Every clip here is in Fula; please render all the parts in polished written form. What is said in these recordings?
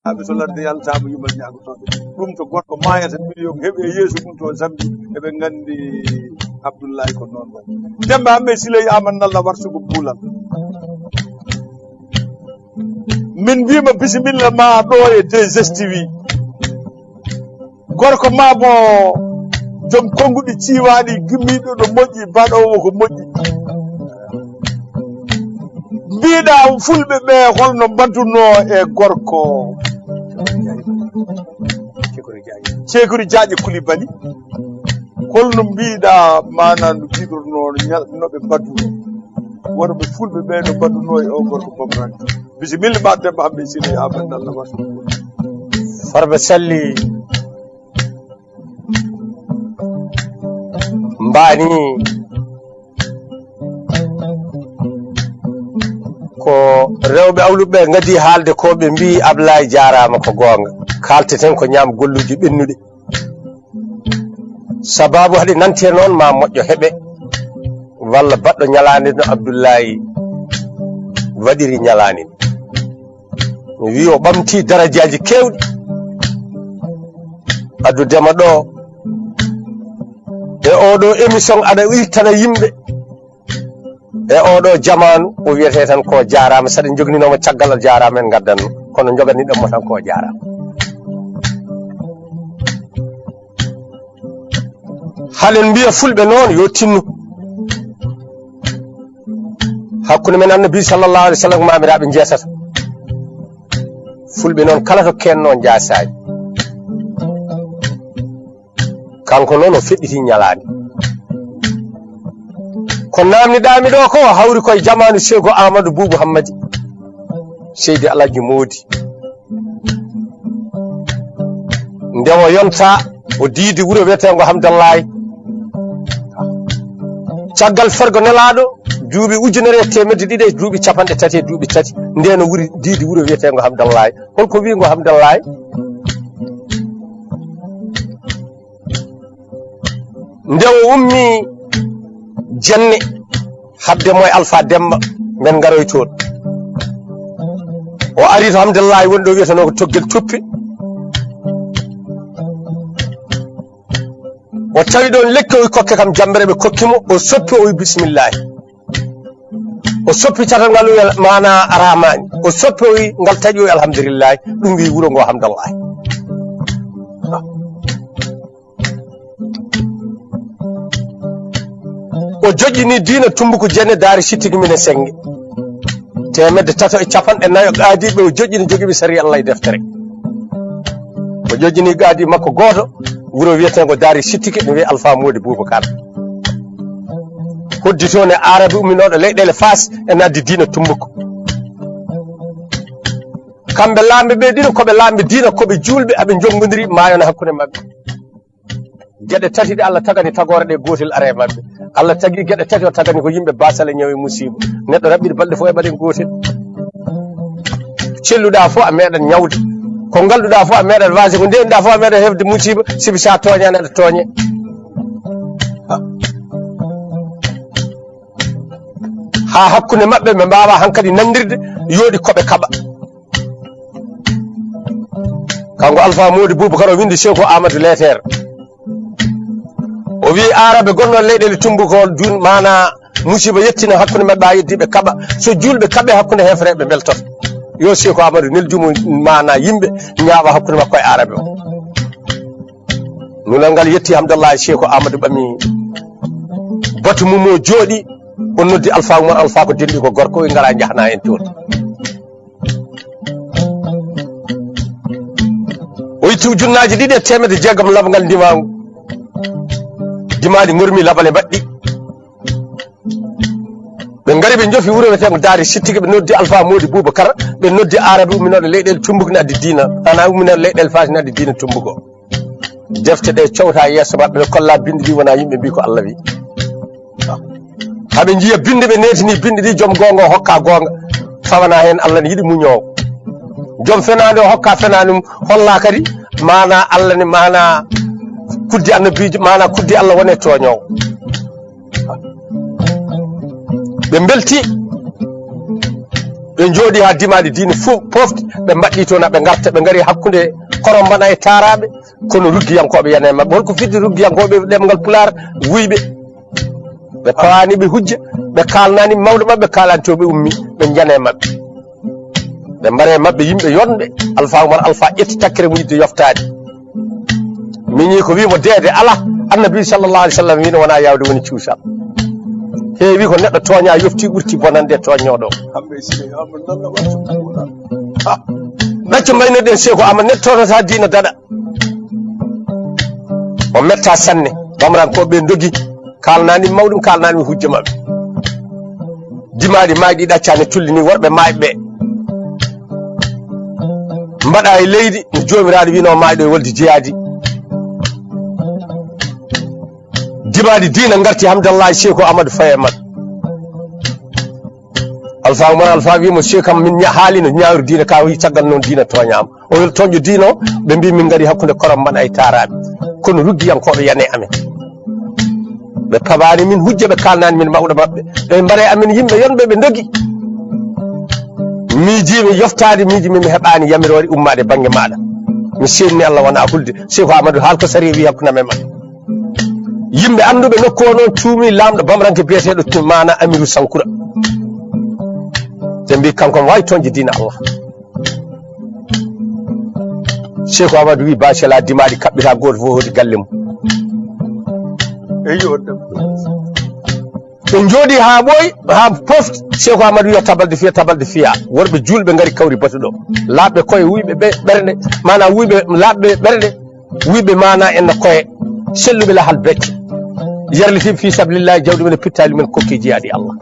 aɓe so ladde yaltama yumal ñagotoɓe ɗum to goɗɗo mayata million heeɓe yeeso mum to zambi eɓe gandi Abdoulaye ko noon waɗi Demba Hamet Guissé aman nalla warsugo buulal min wima bisimilla ma ɗo e 2STV gorko ma mo joom konguɗi ciwaɗi gimmiɗo ɗo moƴƴi baɗowo ko moƴƴi mbiɗa fulɓe ɓe holno mbanduno e gorko Ceekori Jaaƴe Coulibaly holno mbiɗa mana no jiɗorno noɓe mbanduno worɓe fulɓe ɓe no mbanduno e o gorko Bomrani bisimilla ma Demba Hamet Guissé aman nalla warsugo Farba Saly mbani ko rewɓe awluɓe gadi haalde ko ɓe mbi Ablaye jarama ko gonga kalteten ko ñaam golluji ɓennuɗe sababu haɗi nante noon ma moƴƴo heɓe walla baɗɗo ñalande no Abdoulaye waɗiri ñalande mi wi o ɓamti darajaji kewɗi addudema ɗo e oɗo émission aɗa irtana yimɓe e oɗo jamanu o wiyete tan ko jarama saɗa jogninoma caggal jarama en gaddanno kono joganiɗenmo tan ko jarama halen mbiya fulɓe noon yo tinnu hakkude men annabi sallallahu alaihi wasallam mamiraɓe jeetata fulɓe noon kala to kenno jasaji kanko noon o feɗɗiti ñalade ko namdiɗami ɗo ko hawri koye jamanu Seygo Amadou Boubou Hammadi Seydi Alaji Moodi nde o yonta o diidi wuuro wiyetego Hamdallahi caggal fergo nelaɗo duuɓi ujunere e temedde ɗiɗi e duuɓi capanɗe tati e duuɓi tati nden o wuri diidi wuuro wiyetego Hamdallahi holko wiigo Hamdallahi nde o ummi jenne habde moye Alpha Demba men garoy toon o ari to Hamdallahi woni ɗo wiyeteno ko toggel toppi o tawi ɗon lekki o kokke kam jambere ɓe kokkimo o soppi o wi bisimillahi o soppi tatal ngal wi mana aramani o soppi o wi ngal taƴi o wi alhamdulillahi ɗum wi wuuro ngo Hamdallahi o joƴƴini diina tumbuko jenne daari sittigi mine senge temedde tato e capanɗe nayo qaadiɓe o joƴƴini jogiɓe sari Allah e deftere o joƴƴini qaadi makko goto wuuro wiyetego daari sittigi ne wiye Alpha Modi Boubacar hoddi toon e arabe umminoɗo leyɗele Fass e naddi diina tumbuko kamɓe lamɓe ɓe ɗiɗo koɓe lamɓe diina koɓe julɓe aɓe jongodiri mayona hakkude mabɓe gueɗe tati ɗe Allah tagani tagore ɗe gotel are mabɓe Allah tagi gueɗe tati o tagani ko yimɓe basale ñawi musiba neɗɗo raɓɓiɗe balɗe fof e ɓaɗen gotel celluɗa fof a meeɗan ñawde ko galɗuɗa fof a meeɗan wasde ko ndenɗa fof a meeɗan hefde musiba sibi sa toñani aɗa tooñe ha hakkude mabɓe ɓe mbawa hankkadi nandirde yooɗi koɓe kaɓa kanko Alpha Modi Boubacar o windi Seygo Amadou Leter o wi arabe gonno leyɗele tumbukol dun mana musiba yettina hakkude mabɓe ha yeddiɓe kaɓa so julɓe kaɓe hakkude hefreɓe beltoto yo Seygo Amadou neljumo mana yimɓe ñaaɓa hakkude makko e arabe o nunal ngal yetti Hamdallahi Seygo Amadou ɓami batu mum o jooɗi o noddi Alpha mum Alpha ko denɗi ko gorko o ngara jahna en toon o itti ujunnaji ɗiɗi e temedde jeegom labgal ndimagu dimadi gormi labale mbaɗɗi ɓe ngari ɓe jofi wuuro wiyetego daari sittigi ɓe noddi Alpha Modi Boubacar ɓe noddi arabe umminoɗo leyɗele tumbuko ne addi diina ana umminoɗo leyɗele Fass ne addi diina tumbuko defte ɗe cowta yesso mabɓe ɓe kolla bindi ɗi wona yimɓe mbi ko Allah wi haɓe jiiya binde ɓe netini binde ɗi joom gonga o hokka gonga fawana hen Allah ne yiɗi muñowo joom fenade o hokka fenade mum holla kadi mana Allah ne mana kuddi annabijo mana kuddi Allah wone toñowo ɓe belti ɓe jooɗi ha dimadi diine fof pofti ɓe mbaɗɗi toon ɓe garta ɓe ngari hakkude korom bana e taraɓe kono ruggiyankoɓe yana e mabɓe holko fidde ruggiyankoɓe ɗemgal pulaar wuyɓe ɓe pawani ɓe hujja ɓe kalnani mawɗo mabɓe kalani to ɓe ummi ɓe jana e mabɓe ɓe mbare mabɓe yimɓe yonɓe alpha umar alpha ƴetti takkere mo yidde yoftade miñi ko wimo deede ala annabi sallallah alih w sallam wino wona yawde woni cuusal heewi ko neɗɗo tooña yofti ɓurti bonande toññoɗo ɗacco mbaynoɗen seeko ama nettotota diina daɗa o metta sanne bamrankoɓe dogi kalnani mawɗum kalnani hujja mabɓe dimaɗi maayi ɗi ɗaccani tullini worɓe maayi ɓe mbaɗa e leydi no jomiraɗo wino maayi ɗo e wolde jeeyadi dimaɗi diina garti hamdallahi cheikhu amadou faye mabɓe alpha umar alpha wimo cheikh min haalino ñawri diina ka wi caggal noon diina toñama o wel toñƴo diina o ɓe mbi min gari hakkude korom mbaɗa e taraɓe kono ruggiyankoɓe yane amen ɓe pabani min hujja ɓe kalnani min mawɗo mabɓe ɓe mbare amen yimɓe yonɓe ɓe dogi miijimi yoftade miijimi mi heɓani yamirore ummade banggue maɗa mi senni allah wona hulde cheikh amadou haal ko sari wi hakkude amen mabɓe yimɓe anduɓe nokku o noon tuumi lamɗo bamranke biyeteɗo mana amirou sankura ɓe mbi kanko wawi toñde diina allah cheikh amadou wi bachela dimaɗi kaɓɓita goto fof hoodi galle mum eyi ɓe jooɗi ha ɓooyi ha pofti cheikh amadou wiya tabalde fiya worɓe julɓe gari kawri batuɗo laaɓɓe koye wuyɓe ɓerɗe mana wuyɓe laaɓɓe ɓerɗe wuyɓe mana enna koye selluɓe lahal becce yarlitiɓe fi sabilillahi jawdi men e pittali men kokki jiyaɗi allah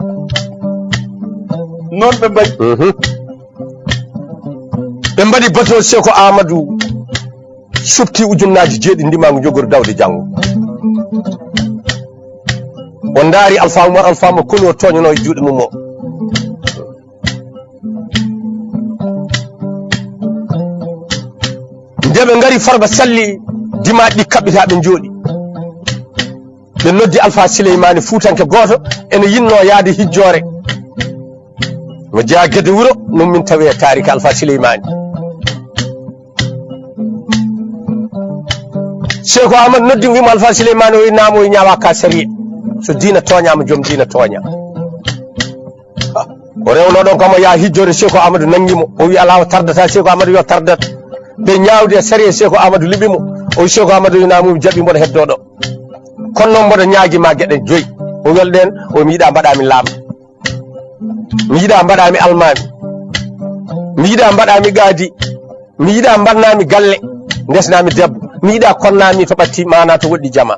noon ɓe mbaɗi ɓe mbaɗi bato cheikh amadou subti ujunnaji jeeɗi ndimago jogori dawde janggo o daari alpha umar alpha mo koni o toñono e juuɗe mum o nde ɓe ngari farba salli dimaɗi ɗi kaɓɓita ɓe jooɗi ɓe noddi alpha souleymani fuutanke goto ene yinno yaade hijjore mo jeeya guede wuuro ɗum min tawi e tariki alpha souleymani cheikh amadou noddi wimo alpha souleymani o wi namo o ñawa ka sariya so diina toñama joom diina toña o rewno ɗon kam o yaa hijjore cheikh amadou nanguimo o wi ala o tardata cheikh amadou yo tardat ɓe ñawde e sariya cheikh amadou liɓimo o wi cheikh amadou wi namo jaɓi mboɗo heddoɗo kono noon mboɗo ñaaguima gueɗe joyyi o welɗen o mi yiiɗa mbaɗami laamɗo mi yiiɗa mbaɗami almami mi yiiɗa mbaɗami gaadi mi yiiɗa mbarnami galle ndesnami debbo mi yiiɗa konnami to ɓatti mana to woɗɗi jama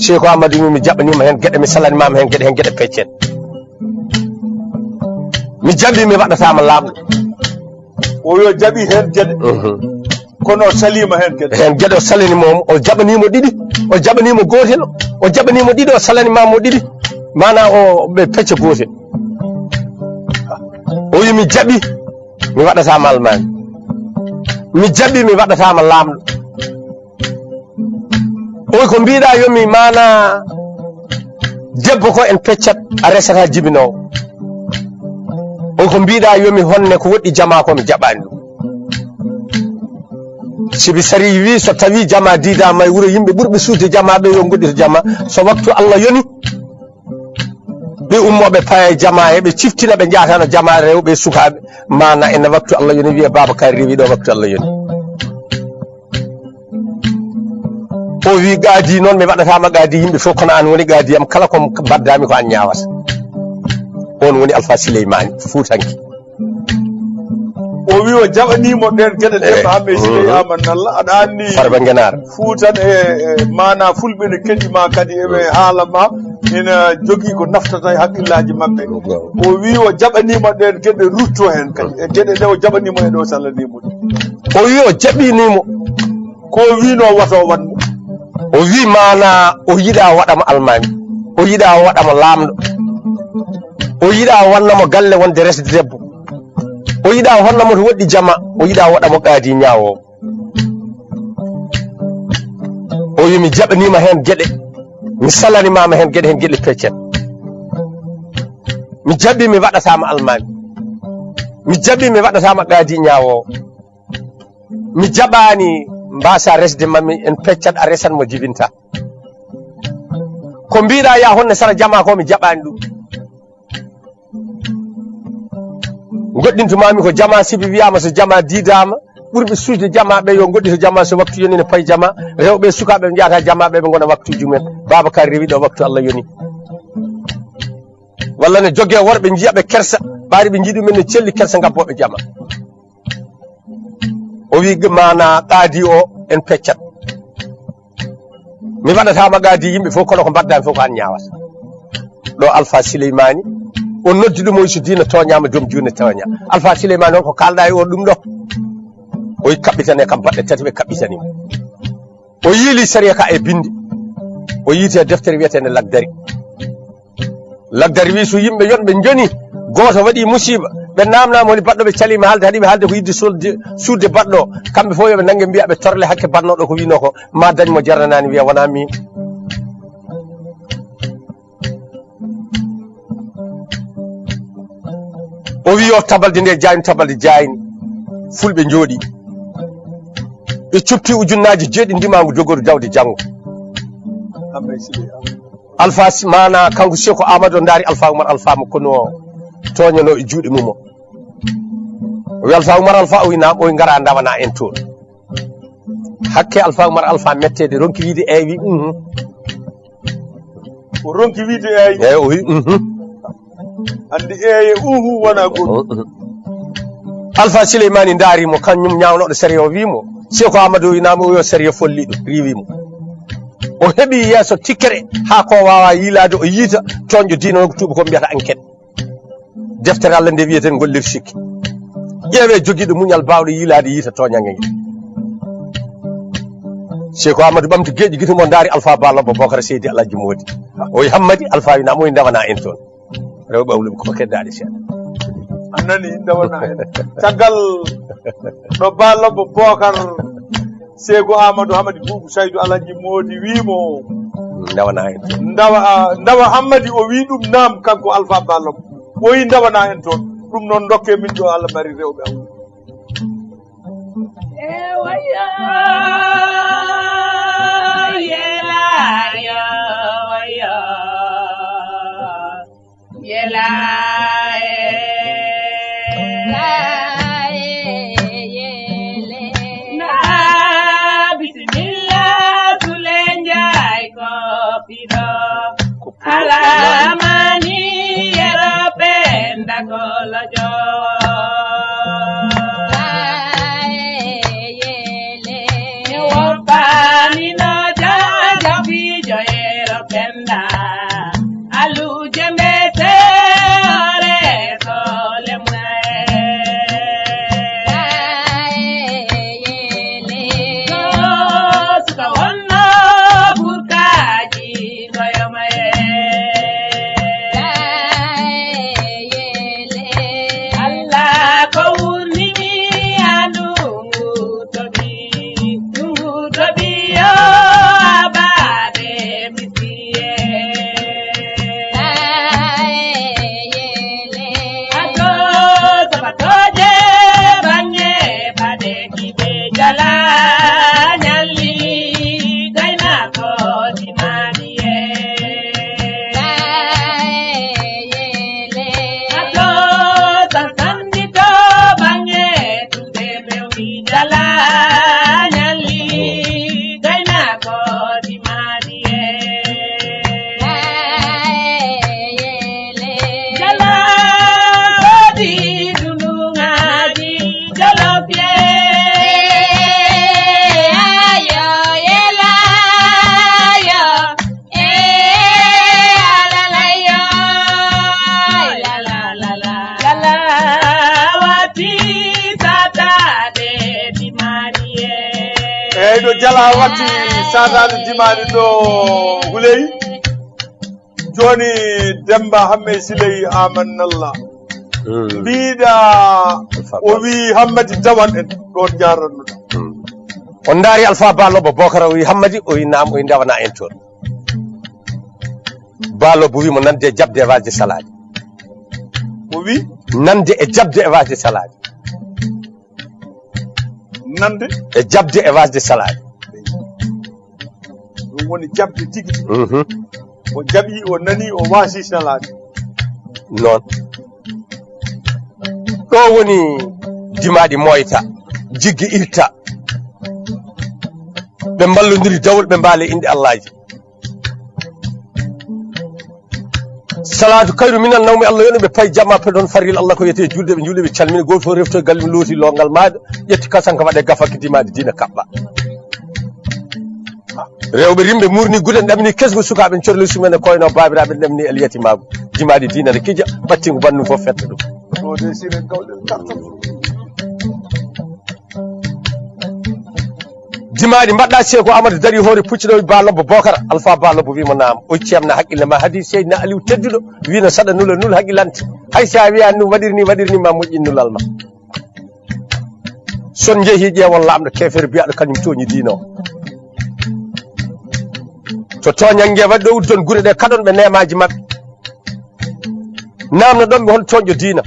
cheikh amadou mi jaɓanima hen gueɗe mi salanimama hen gueɗe peccen mi jaɓi mi waɗatama laamɗo o yo jaɓi hen gueɗe kono o salima hen gueɗe o salanimomo o jaɓanimo ɗiɗi o jaɓanimo gotel o jaɓanimo ɗiɗi o salanimamo ɗiɗi mana o ɓe pecce gotel o wi mi jaɓi mi waɗatama almami mi jaɓi mi waɗatama laamɗo oy ko mbiɗa yomi mana debbo ko en peccat a resata jibinowo oy ko mbiɗa yomi honne ko woɗɗi jama ko mi jaɓani ɗum sibi sari wi so tawi jama didama e wuuro yimɓe ɓurɓe suude jama ɓe yo goɗɗito jama so waktu allah yoni ɓe ummoɓe paye jama heɓe ciftina ɓe jatano jama rewɓe sukaɓe mana ene waktu allah yoni wiye babakar rewi ɗo waktu allah yoni o wi gaadi noon mi waɗatama gaadi yimɓe fof kono an woni gaadi yam kala ko baddami ko an ñawata on woni alpha souleymani fuutanki o wi o jaɓanimo nden gueɗe Demba Hamet Guissé amanalla aɗa anni farba ngenar fuutan e mana fulɓe ne keɗima kadi eɓe haalama ina jogui ko naftata e haqqillaji mabɓe o wi o jaɓanimo nden gueɗe rutto hen kadi e gueɗe ɗe o jaɓanimo e ɗo sallanimo o wi o jaɓinimo ko wino wato watmo o wi mana o yiɗa waɗamo almami o yiɗa waɗamo laamɗo o yiɗa wannamo galle wonde resde debbo o yiɗa honnamo to woɗɗi jama o yiɗa waɗamo qaadi ñawowo o wi mi jaɓanima hen gueɗe mi salanimama hen gueɗe peccen mi jaɓi mi waɗatama almami mi jaɓi mi waɗatama gaadi ñawowo mi jaɓani mbasa resde mami en peccat a resan mo jibinta ko mbiɗa ya honne sara jama ko mi jaɓani ɗum goɗɗintumami ko jama sibi wiyama so jama didama ɓurɓe suusde jamaɓe yo goɗɗito jama so waktu yoni ne payi jama rewɓe sukaɓe ɓe jeyata jamaɓe ɓe gona waktuji mumen Babacar rewiɗo waktu Allah yoni walla ne jogue worɓe jiyaɓe kersa ɓaari ɓe jiiɗi men no celli kersa gabboɓe jama o wi mana qaadi o en peccat mi waɗatama qaadi yimɓe fof kono ko mbaddami fof ko an ñawata ɗo Alpha Souleymani o noddi ɗum o so dina toñama joom june toña Alpha Souleymani on ko kalɗa e o ɗum ɗo o yi kaɓɓitane kam baɗɗe tati ɓe kaɓɓitanimo o yiili sariya ka e bindi o yiiti e deftere wiyetende lagdari wi so yimɓe yonɓe joni goto waɗi musiba ɓe namnama woni baɗɗo ɓe calima haalde haɗiɓe haalde ko yidde suudde baɗɗo kamɓe fof yoɓe nangue mbiya ɓe torle hakke bannoɗo ko wino ko ma dañmo jarnanani wiya wona min o wi yo tabalde nde jayni tabalde jayni fulɓe jooɗi ɓe coppi ujunnaji jeeɗi ndimagu jogoru jawdi janggo Alpha mana kanko Seko Amadou daari Alpha Oumar Alpha mo kono toñano e juuɗe mum o wi Alpha Oumar Alpha o wi nam o gara dawana en toon hakke Alpha Oumar Alpha mettede ronki wiide wi o ronki wiide eyi o wi andi wona goɗɗum Alpha Souleymani daarimo kañum ñawnoɗo sérieux o wimo Seko Amadou wi nam o yo sérieux folliɗo riwimo o heɓi yeeso tikkere ha ko wawa yilade o yiita toñƴo diina o ko tuuba ko mbiyata enquête deftere Allah nde wiyeten gollir sikki ƴeewe joguiɗo muñal bawɗo yilade yiita toñangue ngue Seko Amadou ɓamti gueƴi guite mo daari Alpha Balobbo Bocara Seydi Alaji Modi o wi Hammadi Alpha wi nam o wi dawana en toon rew ɓawlum ko keddaɗe seeɗa annani dawana en caggal ɗo Balobbo Bocar Seko Amadou Hamadi Boubou Saydou Alaji Modi wimo dawana en ndawa Hammadi o wi ɗum nam kanko Alpha Balobbo o wi dawana en toon ɗum noon dokke min ɗo Allah mari rewɓe am Alamani Europenda Colojo Wopani no Jaja Fijo Europenda Alu Jembete Ore Sole jala watti satade dimani ɗo Huley joni Demba Hamet Siley Amanallah mbiɗa o wi Hammadi dawan en ɗon jarannoɗa on daari Alpha Balobbo Bocara o wi Hammadi o wi nam o wi dawana en toon Balobbo wimo nande jabde walde salade o wi nande e jabde e wasde salade nande e jabde e wasde salade ɗum woni jabde tigi o jaɓi o nani o waasi salade noon ɗo woni dimaɗi moyta jiggi irta ɓe mballodiri dawol ɓe mbaale inde allahji salatu kayru minan nawmi allah yoni ɓe payi jamma pe ɗon faril allah ko wiyete julde ɓe julde ɓe calmini goto fof refto e galle mi looti longal maɗo ƴetti kasanka waɗe gafaki dimade dina kaɓɓa rewɓe rimɓe murni guɗen ɗamini kesgo sukaɓe corli sumen e koyno babiraɓe ɗamini eliyati mago dimadi dina ne kija ɓattingo bannu fof fetta ɗum ɗo siren gawɗe karton dimadi mbaɗɗa seeko amadou dari hoore pucciɗo balobbo bocara alpha balobbo wimo naam o ceemna haqqille ma haadi seydina aliou tedduɗo wino saɗa nula nul haqqillante hay sa wiya nu waɗirni ma moƴƴin nulal ma son jeehi ƴeewon lamɗo kefere mbiyaɗo kañum toñi diino to toñangue waɗi ɗo uddon guure ɗe kaɗon ɓe nemaji mabɓe namno ɗon ɓe hol toñƴo diina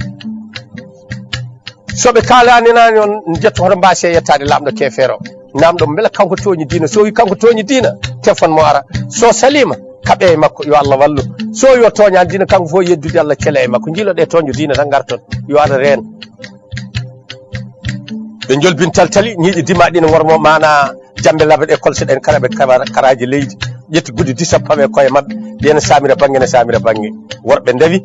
soɓe kalani nani on jetto hoto mbasi yettade lamɗo kefere o namɗo beele kanko toñi diina so wi kanko toñi diina téléphone mo ara so salima kaɓe e makko yo allah wallu so yo toñani diina kanko fof yeddude allah cele e makko jiiloɗe toño diina tan garton yo aɗa reen ɓe jolbin taltali ñiiƴi dima ɗi ne wormo mana jambe labaɗe école seɗen kala ɓe karaji leydi ƴetti guddi disa paɓe koye mabɓe ɗiyene samira banggue ne samira banggue worɓe dawi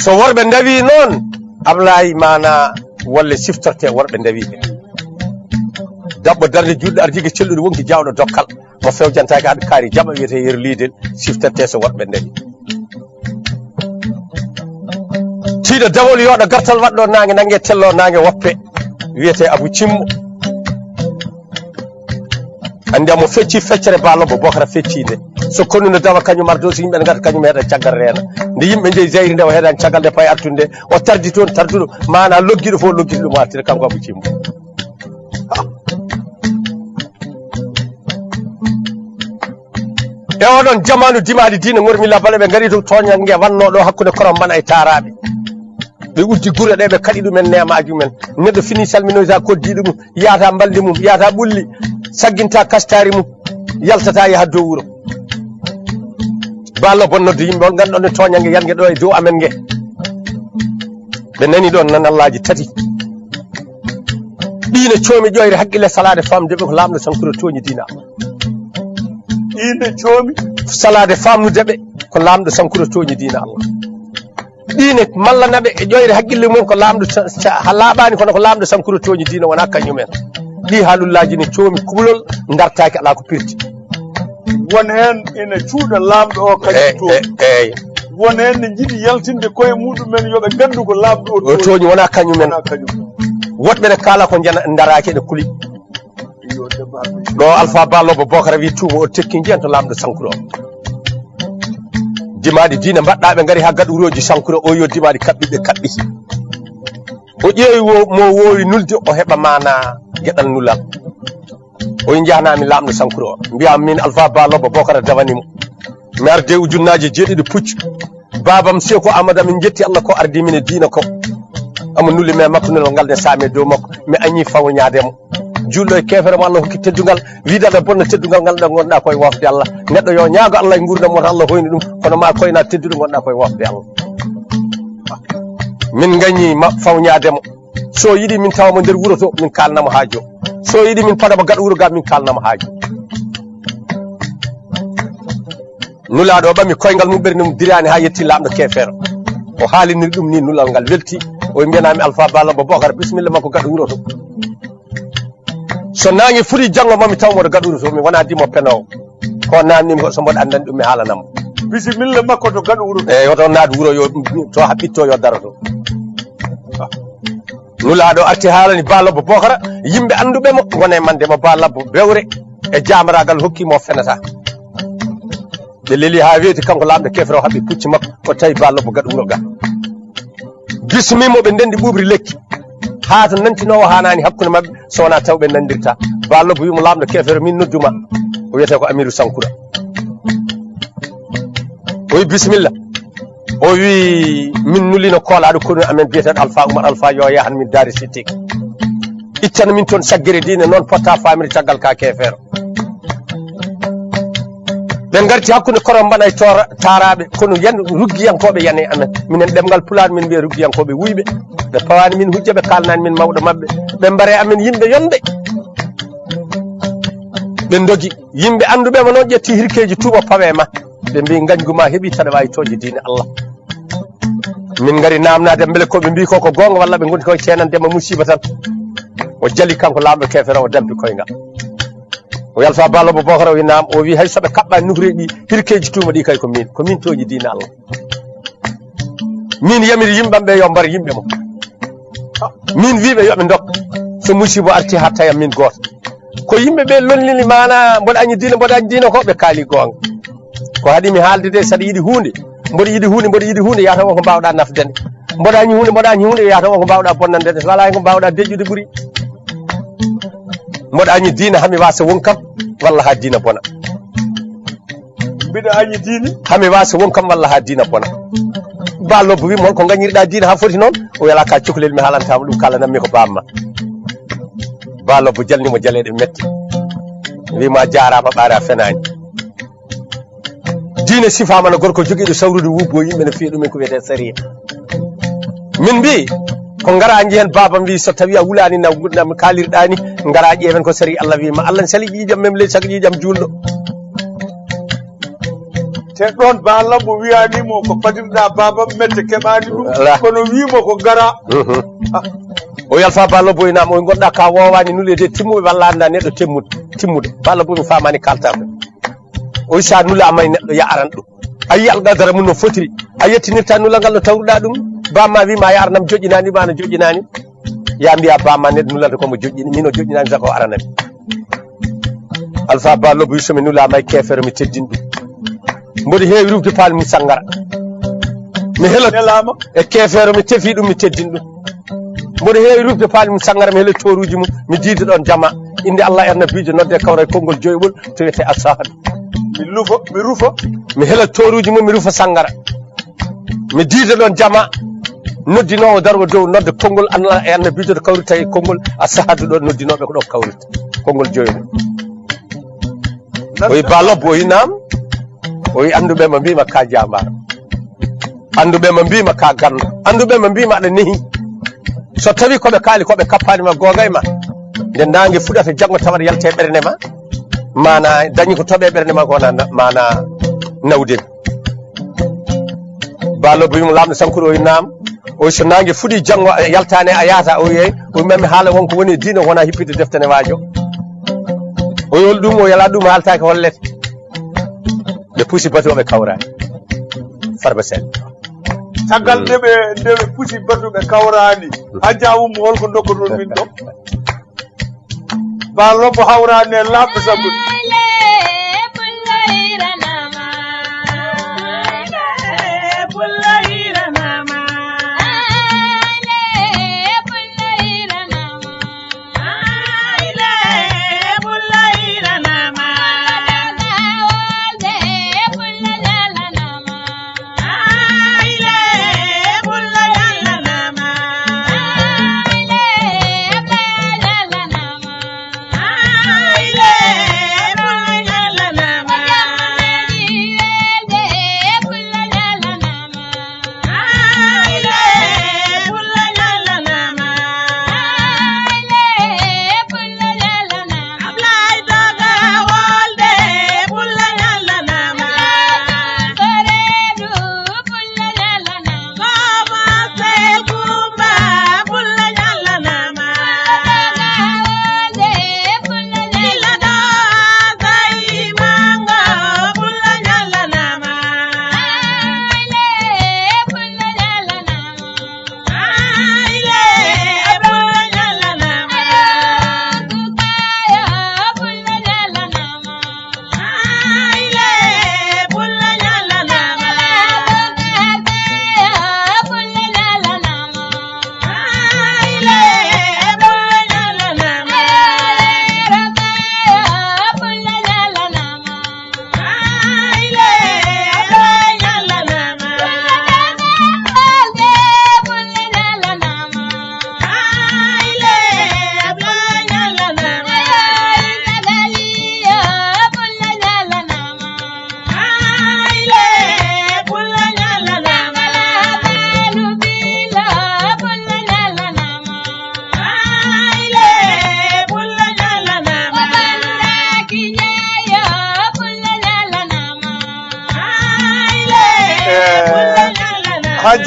so worɓe dawi noon Ablaye mana wolle siftorte worɓe dawi ɓe dabbo darde juɗɗo ar jigui celluɗo wonki jawɗo dokkal mo fewjantaki haɗa kaari jaɓa wiyete yer lidel siftorte so worɓe dawi tiiɗo dawol yooɗo gartal waɗɗo nangue nangue tello nangue woppe wiyete abou cimmo andi amo fecci feccere balobbo bocara feccide so konnuno dawa kañum ardo so yimɓe ne gata kañum heeɗa caggal reena nde yimɓe jeeyi jeyri nde o heeɗani caggal nde paye artude nde o tardi toon tarduɗo mana logguiɗo fof logguiɗo ɗum artire kanko abou cimmo e oɗon jamanu dimadi diina gormilla bale ɓe gaari to toñangue wannoɗo hakkude korom bana e taraɓe ɓe uddi guure ɗe ɓe kaɗi ɗumen nemaji mumen neɗɗo fini salminoyta koddiɗo mum yahata baldi mum yahata ɓulli sagginta kastari mum yaltata yaha dow wuuro ballo bonnodde yimɓe on ganduɗon ne toñangue yangue ɗo e dow amen gue ɓe nani ɗon nan allaji tati ɗine coomi ƴoyre haqqille salade famdeɓe ko lamɗo sankuro toñi dina ɗine coomi salade famnudeɓe ko lamɗo sankuro toñi dina allah ɗine mallanaɓe e ƴoyre haqqille mum ko lamɗo ha laaɓani kono ko lamɗo sankuro toñi dina wona kañumen ɗi haalullaji ne coomi kuulol dartaki ala ko pirti won hen ina cuuɗa lamɗo o kañum to eyyi won hen ne jiiɗi yaltinde koye muɗumen yoɓe gandu ko lamɗo o toñi wona kañumen woɗɓe ne kala ko jana daraki ɗe kuuli ɗo alpha ballobo bocara wi tuuma o tekki jiyan to lamɗo sankuro dimaɗi diina mbaɗɗaɓe gaari ha gaɗuroji sankuro o yo dimaɗi kaɓɓiɓe kaɓɓiki o ƴeewi mo wowi nulde o heɓa mana gueɗal nulal o jahanami lamɗo sankuro o mbiyam min alpha ballobo bocara dawanimo mi arde ujunnaji jeeɗiɗi puccu babam seko amadou min jetti allah ko ardi min e diina ko amo nulli me makko nulal ngal ne saame dow makko mi añi fawñademo julɗo e kefere mo allah hokki teddugal widaɗa bonna teddugal ngal ɗo gonɗa koye wafde allah neɗɗo yo ñaago allah e gurdam moto allah hoyni ɗum kono ma koyna tedduɗo gonɗa koye wafde allah min gañi fawñademo so yiiɗi min tawamo nder wuuro to min kalnamo haajo so yiiɗi min paɗamo gaɗa wuuro ga min kalnamo haajo nulaɗo o ɓami koyngal mum ɓerni mum dirani ha yetti lamɗo kefere o haaliniri ɗum ni nulal ngal welti o mbiyanami alpha ballobo bocara bisimilla makko gaɗa wuuro to so nangue fuɗi janggo mami tawmoɗo gaɗa wuuro to mi wona dimo penowo ko nannimi ko so mboɗo andani ɗum mi haalanamo bisimilla makko to gaɗa wuuro eyyi oto naat wuuro yo to ha ɓitto yo daro to nulaɗo arti haalani ballobo bocara yimɓe anduɓemo gone mandemo ballobo bewre e jamaragal hokkimo fenata ɓe leeli ha weeti kanko lamɗo kefere o haɓi pucci makko o tawi ballobo gaɗa wuuro ga bismimo ɓe ndendi ɓuɓri lekki ha to nantinowo hanani hakkude mabɓe so wona taw ɓe nandirta ballobo wimo lamɗo kefere min nodduma o wiyete ko amirou sankura o wi bisimilla o wi min nulino koolaɗo kono amen biyeteɗo alpha oumar alpha yo yahan min daari sittik ittana min toon saggere diine noon potta famiri caggal ka kefeero ɓe garti hakkude korom mbaɗa e taraɓe kono yan ruggiyankoɓe yane amen minen ɗemgal pulaar min mbiya ruggiyankoɓe wuyɓe ɓe pawani min hujja ɓe kalnani min mawɗo mabɓe ɓe mbare amen yimɓe yonde ɓe dogi yimɓe anduɓema noon ƴetti hirkeji tuuba pawe ma ɓe mbi gañguma heeɓi taɗa wawi toje diine Allah min gari namnade beele koɓe mbi koko gonga walla ɓe gondi koye ceenandema musiba tan o jali kanko lamɗo kefere o dampi koye ngal o yalfa ballo bo bokara o wi nam o wi hay soɓe kaɓɓani nukre ɗi hirkeji tuuma ɗi kay komin toji diine Allah min yamiri yimɓamɓe yo mbar yimɓe mo min wiɓe yoɓe dok so musiba arti ha tayam min goto ko yimɓeɓe lonnini mana mboɗo añi diina ko ɓe kaali gonga ko haɗimi haalde de saɗa yiiɗi hunde mboɗo yiiɗi hunde yataw ko mbawɗa nafdende mboɗo añi hunde yataw ko mbawɗa bonnandede so wala ko mbawɗa deƴƴude ɓuuri mboɗo añi diina hami wasa wonkam walla ha diina bona mbiɗa añi diine hami wasa wonkam walla ha diina bona ballobo wimo holko gañiriɗa diina ha foti noon o wiyala ka cukalel mi haalantama ɗum kalanammi ko bamma ballobo jalnimo jaleɗe metti wima jarama ɓaara fenani diine sifama no gorko joguiɗo sawrude wubbo yimɓe no fiya ɗumen ko wiyete saria min mbi ko gara jehen baba mbi so tawi a wulani nam kalirɗani gara ƴeewen ko sari Allah wima Allah n sali ƴiƴam mem ley sago ƴiƴam julɗo te ɗon ballobo wiyanimo ko padirɗa baba mette keɓani ɗum kono wimo ko gara o yalfa ballobo nam o gonɗa ka wowani nulede timmuɓe walla anda neɗɗo timmude ballobo mi famani kaltaɓe o sa nulama e neɗɗo ya aran ɗum ayi algadara mum no fotiri a yettinirta nula ngal no tawruɗa ɗum bamma wima ya aranam joƴƴinani ma no joƴƴinani ya mbiya bamma neɗɗo nulata komo joƴƴini min o joƴƴinani sako aranami alpha ballobo wi somi nulama e kefere mi teddin ɗum mboɗo heewi rufde paali mum sangara mi helat e kefere mi tefi ɗum mi teddin ɗum mboɗo heewi rufde paali mum sangara mi heelat toruji mum mi diida ɗon jama inde Allah ernabijo nodde kawra e konngol joyɓol to wiyete asahadu mi rufa mi heelat toruji mum mi rufa sangara mi diida ɗon jama noddinowo dargo dow nodde konngol Allah ernabijo to kawrita e konngol asahadu ɗon noddinoɓe ko ɗo kawrita konngol joyɓol o wi ballobo o wi nam o wi anduɓe mo mbima ka jambaro anduɓe mo mbima ka ganno anduɓe mo mbima aɗa nehi so tawi koɓe kaali koɓe kappanima gonga e ma nde nangue fuɗata janggo tawat yalte ɓernde ma mana dañi ko toɓe ɓernde ma kona mana nawdemi ballobo wimo lamɗo sankuru o wi nam o so nangue fuɗi janggo yaltane a yaata o wiyey o mami haala wonko woni diina wona hippide deftene wajo o yol ɗum o yala ɗum haaltake hollete ɓe puusi batu ɓe kawrani Farba Saly caggal ndeɓe puusi batu ɓe kawrani ha jawumo holko dokkoton min ɗo ballobo hawrani e labɓe sabbu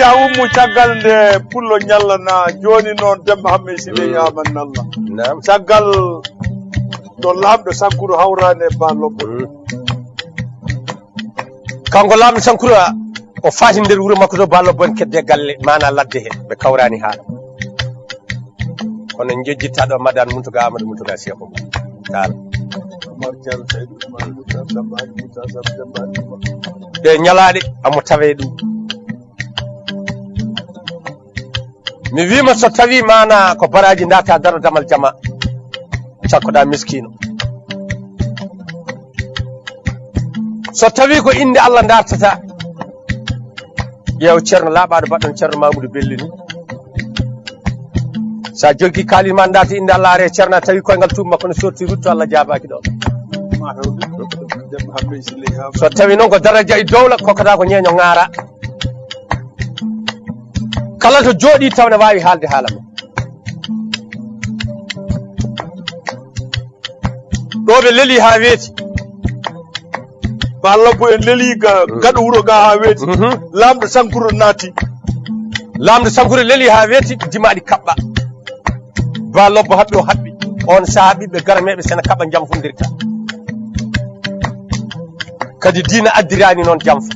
ja ummu caggal nde pullo ñallana joni noon Demba Hamet Guissé yaman nalla caggal ɗo lamɗo Sankuru hawrani e ba lobbo kanko lamɗo Sankuru o faati nder wuro makko to ba lobbo en kedde galle mana ladde he ɓe kawrani haala kono jejjitta ɗo madane Muntuga Amadou Muntuga Seko taala ɗe ñalaɗe amo tawe ɗum mi wima so tawi mana ko baraji data daro damal jama cakkoɗa miskino so tawi ko inde Allah dartata ƴeew ceerno laaɓaɗo baɗɗon ceerno Mamoudou Belli ni sa jogui kalima darta inde Allah are ceerno tawi koyngal tuba makko ne sorti rutto Allah jabaki ɗo so tawi noon ko daraja e dowla kokkata ko ñeeño ŋaara kala to jooɗi taw ne wawi haalde haala ma ɗo ɓe leeli ha weeti ba lobbo en leeli gaɗo wuuro ga ha weeti lamɗo Sankuru naati lamɗo Sankuru leeli ha weeti dimaɗi kaɓɓa ba lobbo haɓɓi o haɓɓi on saaha ɓiɓɓe garmeɓe sene kaɓa jamfodirta kadi diina addirani noon jamfa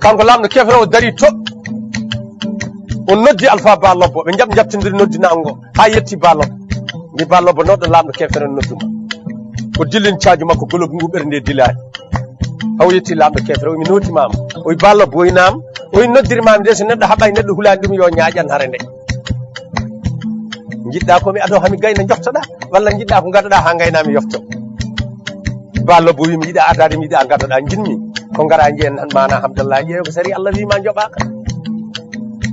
kanko lamɗo kefere o dari to o noddi Alpha ba lobbo ɓe jabtodiri noddinango ha yetti ba lobbo mbi ba lobbo noɗɗo lamɗo kefere nodduma o dillin caaju makko golobu ngu ɓernde dilani haw yetti lamɗo kefere omi notimama oy ba lobbo oynama oy noddirimami de so neɗɗo haɓay neɗɗo hulani ɗum yo ñaaƴan hare nde jiɗɗa komi ado hami gayna joftoɗa walla jiɗɗa ko gaɗoɗa ha gaynami yofto ba lobbo wimi yiɗa adade mi yiɗa gaɗoɗa jinmi ko gara jeen han mana Hamdallah ƴeew ko sari Allah wima joɓaka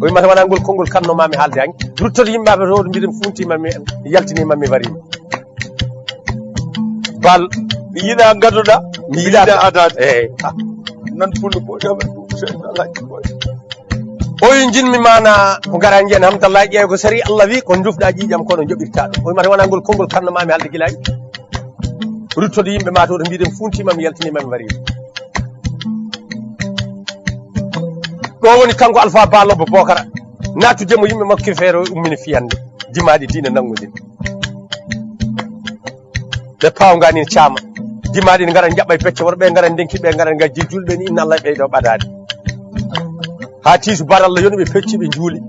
o wimata wona ngol konngol kannnomami haalde hanki ruttoto yimɓeɓe to mbiɗen funtimami yaltinimami warimi bal mi yiɗa gaɗoɗa mi yiɗa adade eyyi nan pullo boƴamen ɗum seeɗalaji boy oyi jinmi mana ko gara jeen Hamdallah ƴeew ko sari Allah wi ko jufɗa ƴiƴam kono joɓirta ɗum o wimata wona ngol konngol kannnomami haalde guilay ruttoto yimɓe ma to mbiɗen funtimami yaltinimami warimi ɗo woni kanko Alpha ba lobbo Bokara nattudemo yimɓe makko kefeere ummini fiyande dimaɗi diina nangodin ɓe pawgani caama dimaɗi ne gara jaɓɓa e pecce worɓe gara denki ɓe gara gajji julɓe ni inna Allah ɓeyɗo ɓadade ha tiisu bar Allah yoni ɓe pecci ɓe juuli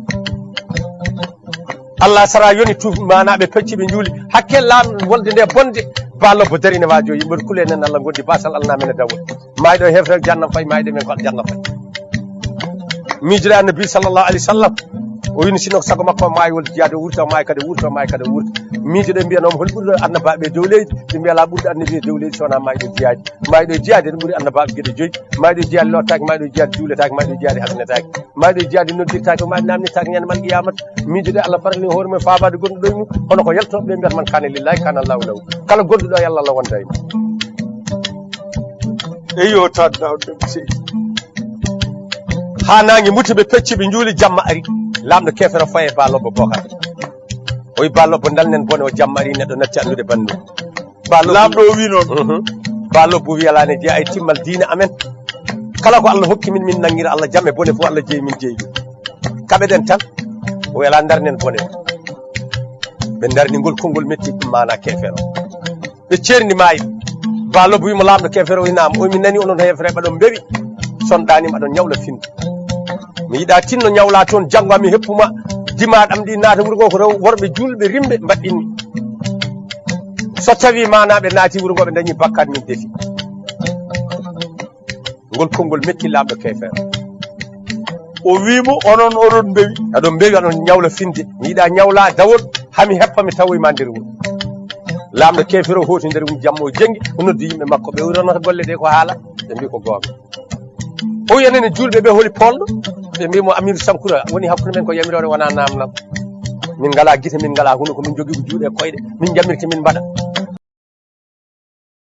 Allah sara yoni tu mana ɓe pecci ɓe juuli hakke lamɗo wolde nde bonde ba lobbo darine wajo yimɓe kule nen Allah gondi basal Allah namen e dawol mayɗo e hefre jannam fay mayɗo men ko jannam fay miijoɗe annabi sallllahu alayhi wa sallam o wini sino sago makko maayi wol jiyade wurta maayi kadi wurta maayi kadi wurta miijoɗe mbiyanoma hol ɓurɗo annabaɓe e dow leydi ɓe mbiya ala ɓurɗo annabi e dow leydi sowona maayi ɗo jiyade maayi ɗo jiyade ne ɓuuri annabaɓe gueɗe joyyi maayi ɗo jiyade lottaki maayi ɗo jiyade juuletaki maayi ɗo jiyade hasnetaki maayi ɗo jiyade noddirtaki maayi namnitaki ñande mal qiyamata miijoɗe Allah farani hoore mum fabade gonɗo ɗo e mum hono ko yaltoɓe ɓe mbiyata man kane lillahi kana allahu lahu kala gonɗuɗo e Allah Allah wonda e mum eyo tadɗawde seydi ha nangue muti ɓe pecci ɓe juuli jamma ari lamɗo kefere faye ba lobbo Bokar oyi ba lobbo dalnen bone o jamma ari neɗɗo natti andude bandu lamɗo o wi noon ba lobbo wi alane jeeya ay timmal diina amen kala ko Allah hokki min nanguira Allah jamme bone fof Allah jeeyi min jeeyi kaɓeɗen tan o ala darnen bone ɓe darni ngol konngol metti ɗum mana kefere ɓe ceerni maayi ba lobbo wimo lamɗo kefere o inama o min nani onon hefere ɓaɗon bewi sonɗanima aɗon ñawla findu mi yiɗa tinno ñawla toon janggo mi heppuma dimaɗam ɗi naata wuro ngo ko rew worɓe julɓe rimɓe mbaɗɗinmi so tawi manaɓe naati wuro ngo ɓe dañi bakkade min defi ngol konngol metti lamɗo kefere o wimo onon oɗon mbewi aɗon mbewi aɗon ñawla finde mi yiɗa ñawla dawol hami heppa mi tawoyma nder wuro lamɗo kefere o hooti nder wuro jamma o jengi o noddi yimɓe makko ɓe wironata golle ɗe ko haala ɓe mbi ko gonga o yenene julɓe ɓe holi polɗo ɓe mbimo Amirou Sankuru woni hakkude men ko yamirore wona namnam min ngala guite min ngala huno ko min jogui ko juuɗe koyɗe min jammirte min mbaɗa